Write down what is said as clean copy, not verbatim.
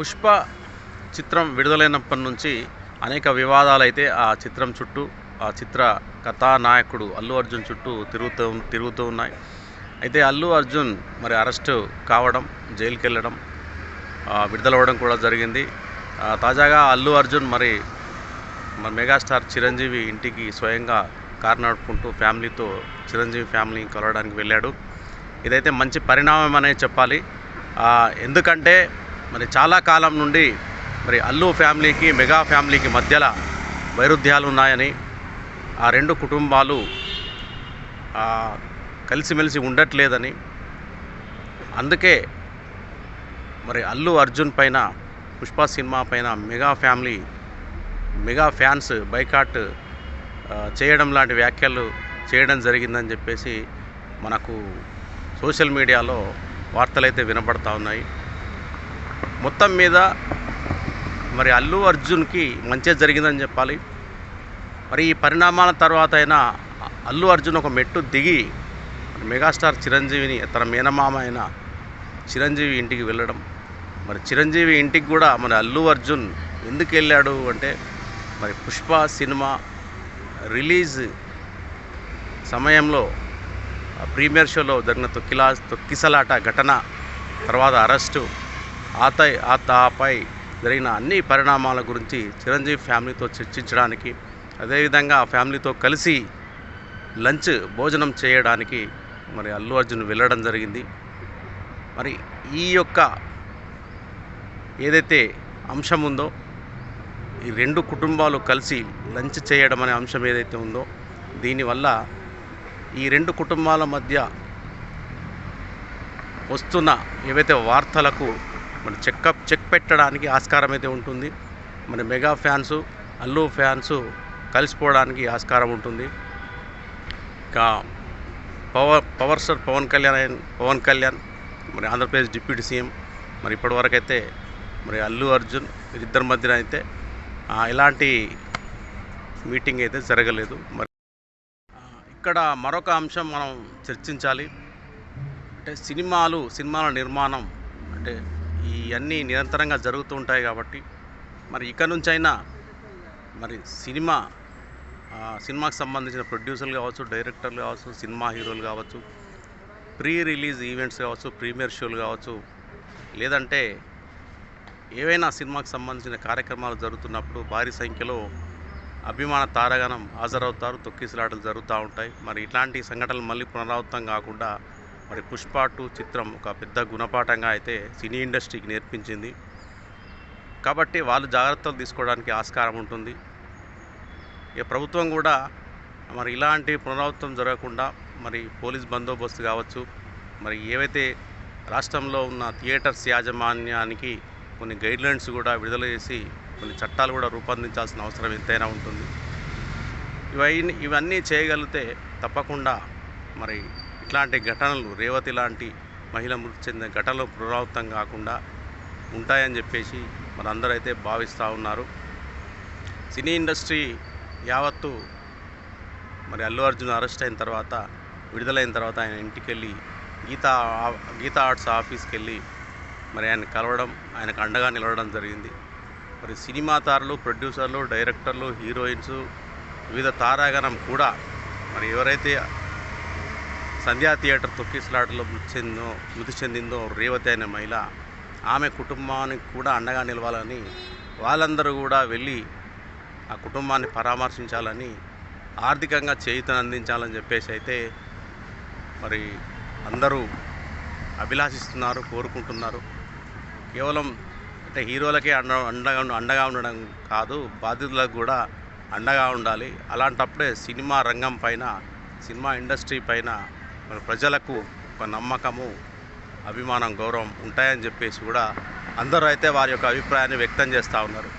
పుష్ప చిత్రం విడుదలైనప్పటి నుంచి అనేక వివాదాలు అయితే ఆ చిత్రం చుట్టూ, ఆ చిత్ర కథానాయకుడు అల్లు అర్జున్ చుట్టూ తిరుగుతూ ఉన్నాయి. అయితే అల్లు అర్జున్ మరి అరెస్టు కావడం, జైలుకి వెళ్ళడం, విడుదలవ్వడం కూడా జరిగింది. తాజాగా అల్లు అర్జున్ మరి మెగాస్టార్ చిరంజీవి ఇంటికి స్వయంగా కారు నడుపుకుంటూ ఫ్యామిలీతో చిరంజీవి ఫ్యామిలీని కలవడానికి వెళ్ళాడు. ఇదైతే మంచి పరిణామం అనే చెప్పాలి. ఎందుకంటే మరి చాలా కాలం నుండి మరి అల్లు ఫ్యామిలీకి, మెగా ఫ్యామిలీకి మధ్యలో వైరుధ్యాలు ఉన్నాయని, ఆ రెండు కుటుంబాలు కలిసిమెలిసి ఉండట్లేదని, అందుకే మరి అల్లు అర్జున్ పైన, పుష్ప సినిమా పైన మెగా ఫ్యాన్స్ బైకాట్ చేయడం లాంటి వ్యాఖ్యలు చేయడం జరిగిందని చెప్పేసి మనకు సోషల్ మీడియాలో వార్తలైతే వినపడతా ఉన్నాయి. మొత్తం మీద మరి అల్లు అర్జున్కి మంచి జరిగిందని చెప్పాలి. మరి ఈ పరిణామాల తర్వాత అయినా అల్లు అర్జున్ ఒక మెట్టు దిగి మెగాస్టార్ చిరంజీవిని, తన మేనమామ అయిన చిరంజీవి ఇంటికి వెళ్ళడం, మరి చిరంజీవి ఇంటికి కూడా మరి అల్లు అర్జున్ ఎందుకు వెళ్ళాడు అంటే, మరి పుష్ప సినిమా రిలీజ్ సమయంలో ప్రీమియర్ షోలో జరిగిన తొక్కిసలాట ఘటన, తర్వాత అరెస్టు, ఆపై జరిగిన అన్ని పరిణామాల గురించి చిరంజీవి ఫ్యామిలీతో చర్చించడానికి, అదేవిధంగా ఆ ఫ్యామిలీతో కలిసి భోజనం చేయడానికి మరి అల్లు అర్జున్ వెళ్ళడం జరిగింది. మరి ఈ యొక్క ఏదైతే అంశం ఉందో, ఈ రెండు కుటుంబాలు కలిసి లంచ్ చేయడం అనే అంశం ఏదైతే ఉందో, దీనివల్ల ఈ రెండు కుటుంబాల మధ్య వస్తున్న ఏవైతే వార్తలకు మరి చెక్ పెట్టడానికి ఆస్కారం అయితే ఉంటుంది. మరి మెగా ఫ్యాన్సు, అల్లు ఫ్యాన్సు కలిసిపోవడానికి ఆస్కారం ఉంటుంది. ఇంకా పవర్ స్టార్ పవన్ కళ్యాణ్ మరి ఆంధ్రప్రదేశ్ డిప్యూటీ సీఎం, మరి ఇప్పటివరకైతే మరి అల్లు అర్జున్ వీరిద్దరి మధ్యన అయితే ఎలాంటి మీటింగ్ అయితే జరగలేదు. మరి ఇక్కడ మరొక అంశం మనం చర్చించాలి. అంటే సినిమాల నిర్మాణం అంటే ఇవన్నీ నిరంతరంగా జరుగుతూ ఉంటాయి కాబట్టి, మరి ఇక నుంచైనా మరి సినిమాకి సంబంధించిన ప్రొడ్యూసర్లు కావచ్చు, డైరెక్టర్లు కావచ్చు, సినిమా హీరోలు కావచ్చు, ప్రీ రిలీజ్ ఈవెంట్స్ కావచ్చు, ప్రీమియర్ షోలు కావచ్చు, లేదంటే ఏవైనా సినిమాకి సంబంధించిన కార్యక్రమాలు జరుగుతున్నప్పుడు భారీ సంఖ్యలో అభిమాన తారాగణం హాజరవుతారు, తొక్కిసలాటలు జరుగుతూ ఉంటాయి. మరి ఇట్లాంటి సంఘటనలు మళ్ళీ పునరావృతం కాకుండా మరి పుష్ప 2 చిత్రం ఒక పెద్ద గుణపాఠంగా అయితే సినీ ఇండస్ట్రీకి నేర్పించింది. కాబట్టి వాళ్ళు జాగ్రత్తలు తీసుకోవడానికి ఆస్కారం ఉంటుంది. ఇక ప్రభుత్వం కూడా మరి ఇలాంటి పునరావృతం జరగకుండా మరి పోలీస్ బందోబస్తు కావచ్చు, మరి ఏవైతే రాష్ట్రంలో ఉన్న థియేటర్స్ యాజమాన్యానికి కొన్ని గైడ్లైన్స్ కూడా విడుదల చేసి కొన్ని చట్టాలు కూడా రూపొందించాల్సిన అవసరం ఎంతైనా ఉంటుంది. ఇవన్నీ చేయగలిగితే తప్పకుండా మరి ఇట్లాంటి ఘటనలు, రేవతి లాంటి మహిళ మృతి చెందిన ఘటనలు పునరావృతం కాకుండా ఉంటాయని చెప్పేసి మరి అందరూ అయితే భావిస్తూ ఉన్నారు. సినీ ఇండస్ట్రీ యావత్తు మరి అల్లు అర్జున్ అరెస్ట్ అయిన తర్వాత, విడుదలైన తర్వాత ఆయన ఇంటికి వెళ్ళి గీతా ఆర్ట్స్ ఆఫీస్కి వెళ్ళి మరి ఆయన కలవడం, ఆయనకు అండగా నిలవడం జరిగింది. మరి సినిమా తారలు, ప్రొడ్యూసర్లు, డైరెక్టర్లు, హీరోయిన్స్, వివిధ తారాగణం మరి ఎవరైతే సంధ్యా థియేటర్ తొక్కిసలాటలో మృతి చెందిందో రేవతి అనే మహిళ, ఆమె కుటుంబానికి కూడా అండగా నిలవాలని, వాళ్ళందరూ కూడా వెళ్ళి ఆ కుటుంబాన్ని పరామర్శించాలని, ఆర్థికంగా చేయూతను అందించాలని చెప్పేసి అయితే మరి అందరూ అభిలాషిస్తున్నారు, కోరుకుంటున్నారు. కేవలం అంటే హీరోలకే అండగా ఉండడం కాదు, బాధితులకు కూడా అండగా ఉండాలి. అలాంటప్పుడే సినిమా రంగం పైన, సినిమా ఇండస్ట్రీ పైన మరి ప్రజలకు ఒక నమ్మకము, అభిమానం, గౌరవం ఉంటాయని చెప్పేసి కూడా అందరూ అయితే వారి యొక్క అభిప్రాయాన్ని వ్యక్తం చేస్తూ ఉన్నారు.